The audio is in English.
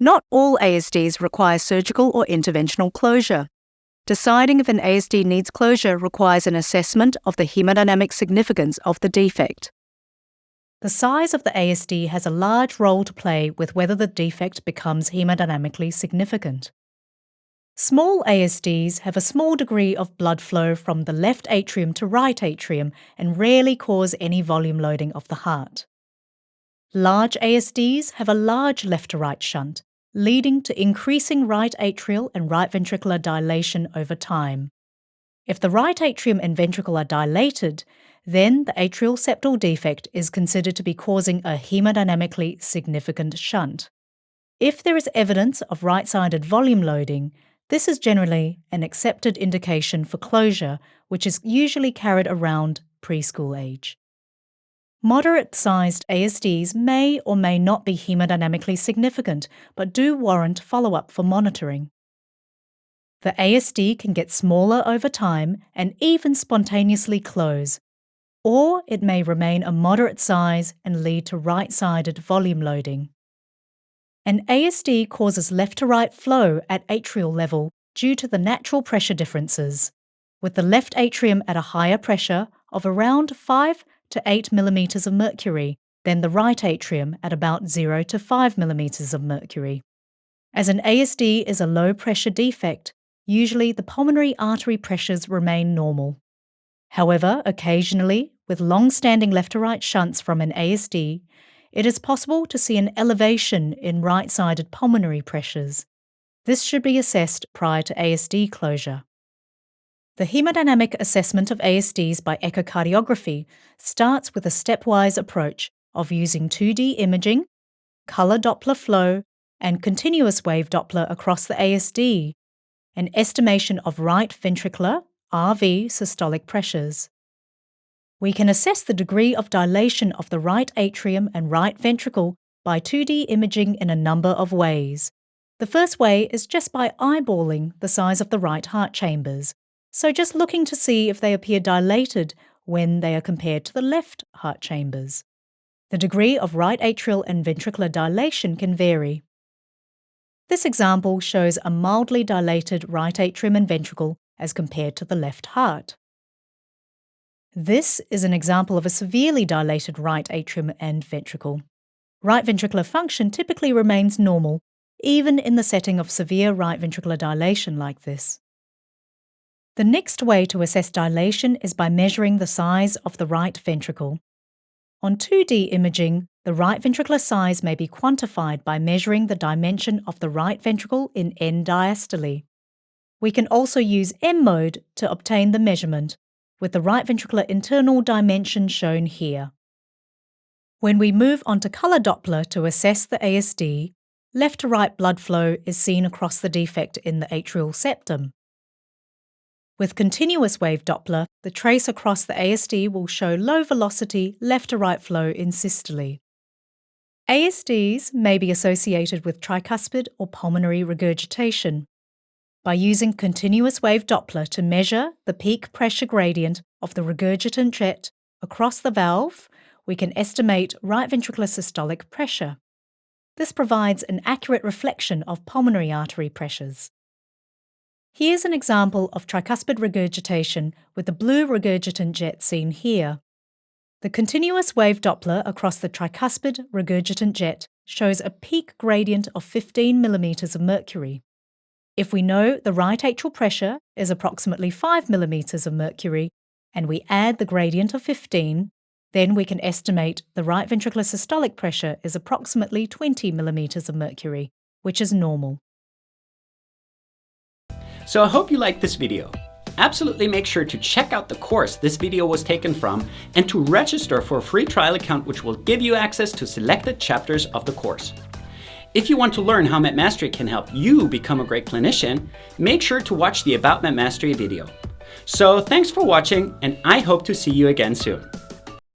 Not all ASDs require surgical or interventional closure. Deciding if an ASD needs closure requires an assessment of the hemodynamic significance of the defect. The size of the ASD has a large role to play with whether the defect becomes hemodynamically significant. Small ASDs have a small degree of blood flow from the left atrium to right atrium and rarely cause any volume loading of the heart. Large ASDs have a large left-to-right shunt, leading to increasing right atrial and right ventricular dilation over time. If the right atrium and ventricle are dilated, then the atrial septal defect is considered to be causing a hemodynamically significant shunt. If there is evidence of right-sided volume loading, this is generally an accepted indication for closure, which is usually carried around preschool age. Moderate-sized ASDs may or may not be hemodynamically significant, but do warrant follow-up for monitoring. The ASD can get smaller over time and even spontaneously close, or it may remain a moderate size and lead to right-sided volume loading. An ASD causes left-to-right flow at atrial level due to the natural pressure differences, with the left atrium at a higher pressure of around 5 to 8 millimeters of mercury than the right atrium at about 0 to 5 millimeters of mercury. As an ASD is a low-pressure defect, usually the pulmonary artery pressures remain normal. However, occasionally, with long-standing left-to-right shunts from an ASD, it is possible to see an elevation in right-sided pulmonary pressures. This should be assessed prior to ASD closure. The hemodynamic assessment of ASDs by echocardiography starts with a stepwise approach of using 2D imaging, color Doppler flow, and continuous wave Doppler across the ASD, an estimation of right ventricular RV systolic pressures. We can assess the degree of dilation of the right atrium and right ventricle by 2D imaging in a number of ways. The first way is just by eyeballing the size of the right heart chambers, so just looking to see if they appear dilated when they are compared to the left heart chambers. The degree of right atrial and ventricular dilation can vary. This example shows a mildly dilated right atrium and ventricle as compared to the left heart. This is an example of a severely dilated right atrium and ventricle. Right ventricular function typically remains normal, even in the setting of severe right ventricular dilation like this. The next way to assess dilation is by measuring the size of the right ventricle. On 2D imaging, the right ventricular size may be quantified by measuring the dimension of the right ventricle in end diastole. We can also use M-mode to obtain the measurement, with the right ventricular internal dimension shown here. When we move on to color Doppler to assess the ASD, left to right blood flow is seen across the defect in the atrial septum. With continuous wave Doppler, the trace across the ASD will show low velocity left to right flow in systole. ASDs may be associated with tricuspid or pulmonary regurgitation. By using continuous wave Doppler to measure the peak pressure gradient of the regurgitant jet across the valve, we can estimate right ventricular systolic pressure. This provides an accurate reflection of pulmonary artery pressures. Here's an example of tricuspid regurgitation with the blue regurgitant jet seen here. The continuous wave Doppler across the tricuspid regurgitant jet shows a peak gradient of 15 millimeters of mercury. If we know the right atrial pressure is approximately 5 millimeters of mercury and we add the gradient of 15, then we can estimate the right ventricular systolic pressure is approximately 20 millimeters of mercury, which is normal. So I hope you liked this video. Absolutely make sure to check out the course this video was taken from and to register for a free trial account which will give you access to selected chapters of the course. If you want to learn how Med Mastery can help you become a great clinician, make sure to watch the About Med Mastery video. So thanks for watching, and I hope to see you again soon.